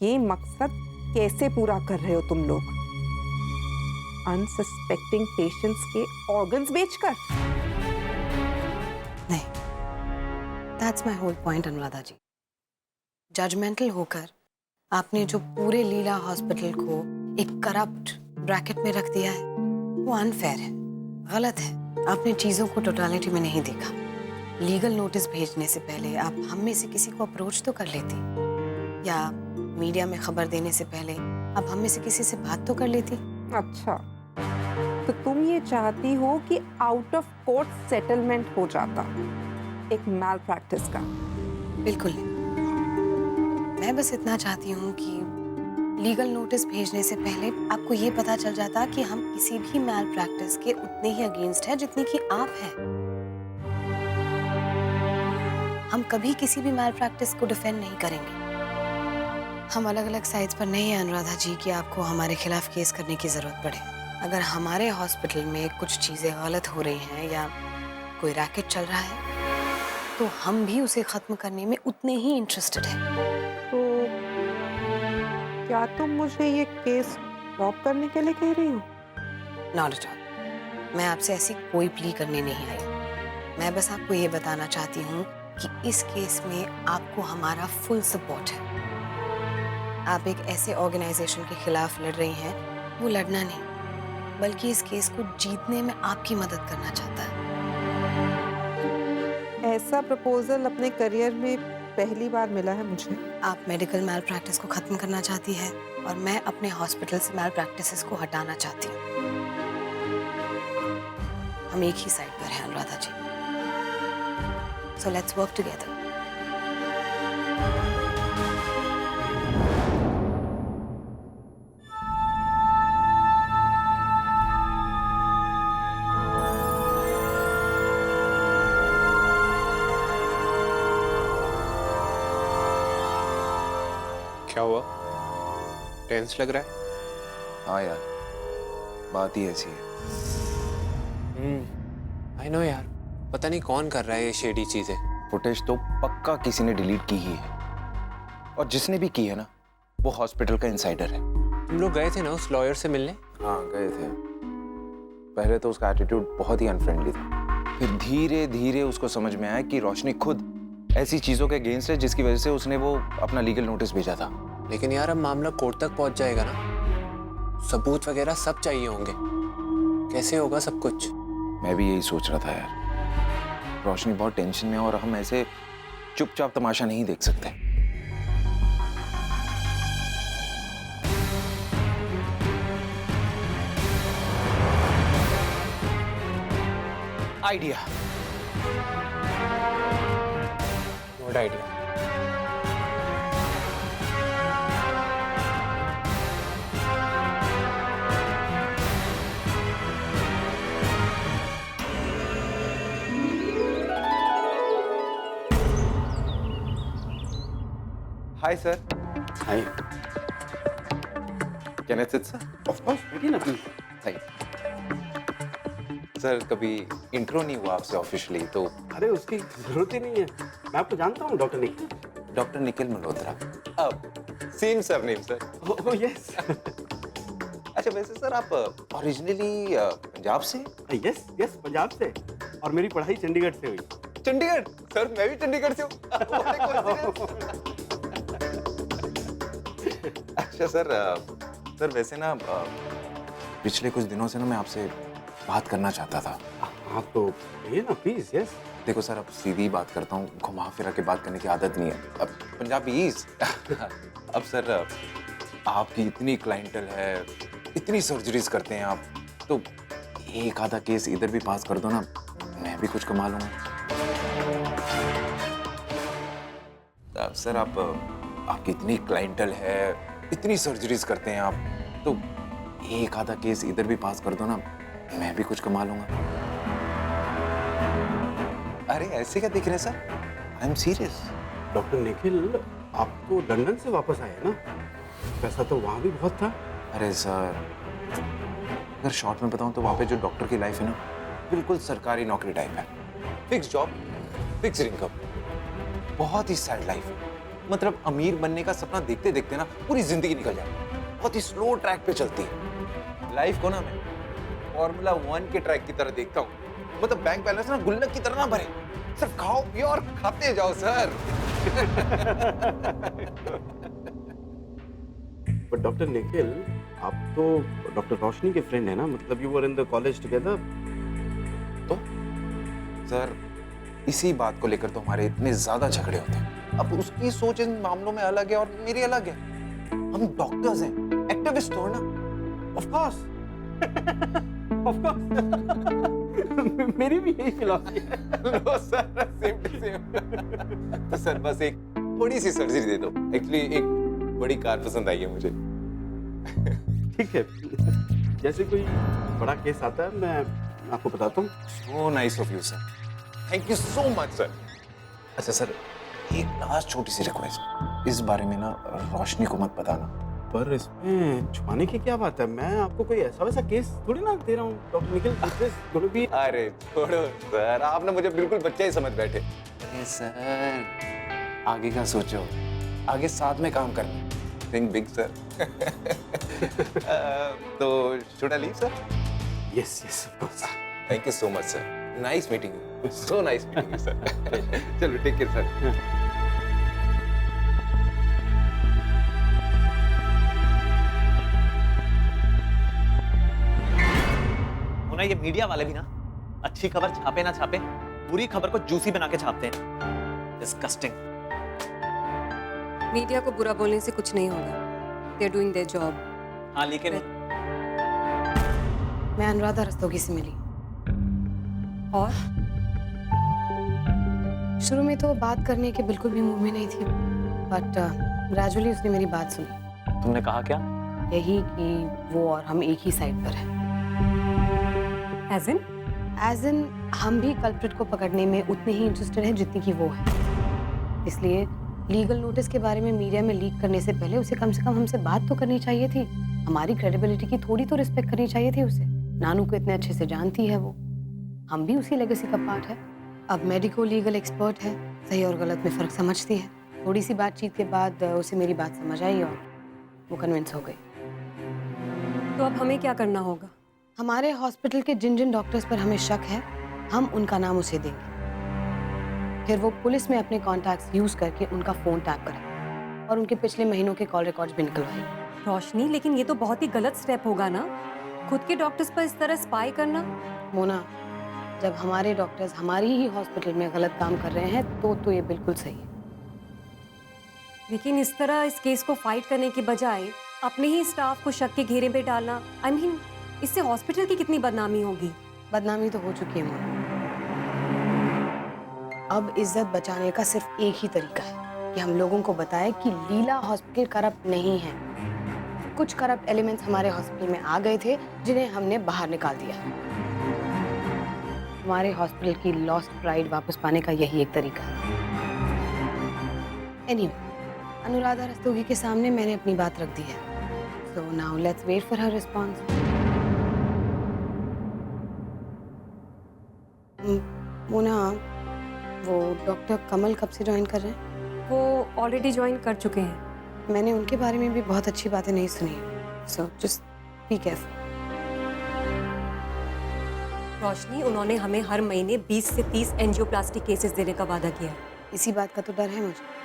ये मकसद कैसे पूरा कर रहे हो तुम लोग? अनसस्पेक्टिंग पेशेंट्स के ऑर्गन्स बेचकर? नहीं, that's my whole point Anuradha ji. Judgmental होकर आपने जो पूरे लीला हॉस्पिटल को एक करप्ट ब्रैकेट में रख दिया है, वो अनफेयर है, गलत है। आपने चीजों को टोटालिटी में नहीं देखा। लीगल नोटिस भेजने से पहले आप हम में से किसी को अप्रोच तो कर लेती, या मीडिया में खबर देने से पहले आप हम में से किसी से बात तो कर लेती। अच्छा, तो तुम ये चाहती हो कि आउट ऑफ कोर्ट सेटलमेंट हो जाता एक मैल प्रैक्टिस का? बिल्कुल नहीं। मैं बस इतना चाहती हूँ कि लीगल नोटिस भेजने से पहले आपको ये पता चल जाता कि हम किसी भी मैल प्रैक्टिस के उतने ही अगेंस्ट हैं जितनी कि आप हैं। हम कभी किसी भी मैल प्रैक्टिस को डिफेंड नहीं करेंगे। हम अलग अलग साइड्स पर नहीं हैं अनुराधा जी कि आपको हमारे खिलाफ केस करने की जरूरत पड़े। अगर हमारे हॉस्पिटल में कुछ चीजें गलत हो रही हैं या कोई रैकेट चल रहा है, तो हम भी उसे खत्म करने में उतने ही इंटरेस्टेड हैं। तो क्या तुम मुझे ये केस ड्रॉप करने के लिए कह रही हो? Not at all. मैं आपसे ऐसी कोई प्ली करने नहीं आई। मैं बस आपको ये बताना चाहती हूँ कि इस केस में आपको हमारा फुल सपोर्ट है। आप एक ऐसे ऑर्गेनाइजेशन के खिलाफ लड़ रही हैं, वो लड़ना नहीं, बल्कि इस केस को जीतने में आपकी मदद करना चाहता है। ऐसा प्रपोजल अपने करियर में पहली बार मिला है मुझे। आप मेडिकल मैल प्रैक्टिस को खत्म करना चाहती है और मैं अपने हॉस्पिटल से मैल प्रैक्टिसेस को हटाना चाहती हूँ। हम एक ही साइड पर हैं अनुराधा जी, सो लेट्स वर्क टुगेदर। क्या हुआ? टेंस लग रहा है? हाँ यार, बात ही ऐसी है। आई नो यार, पता नहीं कौन कर रहा है ये शेडी चीजें। फुटेज तो पक्का किसी ने डिलीट की ही है, और जिसने भी की है ना, वो हॉस्पिटल का इनसाइडर है। तुम लोग गए थे ना उस लॉयर से मिलने? हाँ गए थे। पहले तो उसका एटीट्यूड बहुत ही अनफ्रेंडली था, फिर धीरे धीरे उसको समझ में आया कि रोशनी खुद ऐसी चीजों के अगेंस्ट है जिसकी वजह से उसने वो अपना लीगल नोटिस भेजा था। लेकिन यार अब मामला कोर्ट तक पहुंच जाएगा ना, सबूत वगैरह सब चाहिए होंगे, कैसे होगा सब कुछ? मैं भी यही सोच रहा था यार। रोशनी बहुत टेंशन में है और हम ऐसे चुपचाप तमाशा नहीं देख सकते। Idea. Note idea. Hi sir. Hi. Can I sit sir? Of course, बैठिए ना प्लीज। हाय सर, कभी इंट्रो नहीं हुआ आपसे ऑफिशियली तो। अरे उसकी जरूरत ही नहीं है, मैं आपको जानता हूँ, डॉक्टर निखिल। डॉक्टर निखिल मल्होत्रा। अब same surname sir. Oh yes. अच्छा वैसे सर आप ओरिजिनली पंजाब से? यस यस, पंजाब से, और मेरी पढ़ाई चंडीगढ़ से हुई। चंडीगढ़? सर मैं भी चंडीगढ़ से हूँ। अच्छा सर, सर वैसे ना पिछले कुछ दिनों से ना मैं आपसे बात करना चाहता था। हाँ तो ये ना प्लीज। यस। देखो सर, अब सीधी बात करता हूँ, घुमा फिरा के बात करने की आदत नहीं है। अब पंजाबी अब सर आपकी इतनी क्लाइंटल है, इतनी सर्जरीज करते हैं आप, तो एक आधा केस इधर भी पास कर दो ना, मैं भी कुछ कमा लूंगा। सर आपकी इतनी क्लाइंटल है, इतनी सर्जरीज करते हैं आप, तो एक आधा केस इधर भी पास कर दो ना, मैं भी कुछ कमा लूंगा। अरे ऐसे क्या दिख रहे sir? I am serious. Doctor Nikhil, आप तो लंदन से वापस आए ना, पैसा तो वहाँ भी बहुत था। अरे सर, अगर शॉर्ट में बताऊं तो वहाँ पे जो डॉक्टर की लाइफ है ना, बिल्कुल सरकारी नौकरी टाइप है। फिक्स जॉब, फिक्स इनकम, बहुत ही सैड लाइफ है। मतलब अमीर बनने का सपना देखते देखते ना पूरी जिंदगी निकल जाती है, बहुत ही स्लो ट्रैक पे चलती है। लाइफ को ना मैं फॉर्मूला 1 के ट्रैक की तरह देखता हूँ, मतलब बैंक बैलेंस ना गुल्लक की तरह ना भरे, सिर्फ खाओ पियो और खाते जाओ सर। बट डॉक्टर निखिल, आप तो डॉक्टर रोशनी के फ्रेंड है ना, मतलब you were in the college together. तो सर इसी बात को लेकर तो हमारे इतने ज्यादा झगड़े होते हैं। अब उसकी सोच इन मामलों में अलग है और मेरी अलग है। हम डॉक्टर्स हैं, एक्टिविस्ट हो ना। ऑफ कोर्स ऑफ कोर्स मेरी भी यही फिलॉसफी है। लो सर, सेम टू सेम। तो सर बस एक थोड़ी सी सर्जरी दे दो, एक्चुअली एक बड़ी कार पसंद आई है मुझे। ठीक है, जैसे कोई बड़ा केस आता है मैं आपको बताता हूँ। So nice of you sir, thank you so much sir. अच्छा सर, एक लास्ट छोटी सी रिक्वेस्ट, इस बारे में ना रोशनी को मत बताना। पर इसमें छुपाने की क्या बात है? मैं आपको कोई ऐसा वैसा केस थोड़ी ना दे रहा हूँ doctor Nikhil. This gonna be. अरे छोड़ो सर, आप ना मुझे बिल्कुल बच्चा ही समझ बैठे। अरे सर आगे का सोचो, आगे साथ में काम करना, थिंक बिग सर। तो should I leave sir? Yes yes of course. Thank you so much sir, nice meeting you, so nice meeting you sir. चलो टेक केयर सर। होना ये मीडिया वाले भी ना अच्छी खबर छापे ना छापे, बुरी खबर को जूसी बना के छापते हैं। डिस्गस्टिंग। मीडिया को बुरा बोलने से कुछ नहीं होगा। They are doing their job. हाँ लेकिन मैं अनुराधा रस्तोगी से मिली और शुरू में तो बात करने के बिल्कुल भी मूड में नहीं थी, बट ग्रेजुअली उसने मेरी बात सुनी। तुमने कहा क्या? यही कि वो और हम एक ही साइड पर हैं। एज इन हम भी कल्प्रिट को पकड़ने में उतने ही इंटरेस्टेड हैं जितनी कि वो है। इसलिए लीगल नोटिस के बारे में मीडिया में लीक करने से पहले उसे कम से कम हमसे बात तो करनी चाहिए थी। हमारी क्रेडिबिलिटी की थोड़ी तो रिस्पेक्ट करनी चाहिए थी उसे। नानू को इतने अच्छे से जानती है वो, हम भी उसी लेगेसी का पार्ट है। अब मेडिको लीगल एक्सपर्ट है, सही और गलत में फ़र्क समझती है। थोड़ी सी बातचीत के बाद उसे मेरी बात समझ आई और वो कन्विंस हो गई। तो अब हमें क्या करना होगा? हमारे हॉस्पिटल के जिन जिन डॉक्टर्स पर हमें शक है, हम उनका नाम उसे देंगे। फिर वो पुलिस में अपने कॉन्टैक्ट्स यूज करके उनका फोन टैप करें और उनके पिछले महीनों के कॉल रिकॉर्ड्स भी निकलवाएं। रोशनी, लेकिन ये तो बहुत ही गलत स्टेप होगा ना, खुद के डॉक्टर्स पर इस तरह स्पाई करना। मोना, जब हमारे डॉक्टर्स हमारी ही हॉस्पिटल में गलत काम कर रहे हैं तो ये बिल्कुल सही है। लेकिन इस तरह इस केस को फाइट करने के बजाय अपने ही स्टाफ को शक के घेरे में डालना, आई मीन इससे हॉस्पिटल की कितनी बदनामी होगी। बदनामी तो हो चुकी है मोना। अब इज्जत बचाने का सिर्फ एक ही तरीका है कि हम लोगों को बताएं कि लीला हॉस्पिटल करप्ट नहीं है। कुछ करप्ट एलिमेंट्स हमारे हॉस्पिटल में आ गए थे जिन्हें हमने बाहर निकाल दिया। हमारे हॉस्पिटल की लॉस्ट प्राइड वापस पाने का यही एक तरीका है। एनीवे, अनुराधा रस्तोगी के सामने मैंने अपनी बात रख दी है। So now let's wait for her response. Mona, वो डॉक्टर कमल कब से ज्वाइन कर रहे हैं? वो ऑलरेडी ज्वाइन कर चुके हैं। मैंने उनके बारे में भी बहुत अच्छी बातें नहीं सुनी, सो जस्ट बी केयरफुल। रोशनी, उन्होंने हमें हर महीने 20 से 30 एंजियोप्लास्टी केसेस देने का वादा किया है। इसी बात का तो डर है मुझे।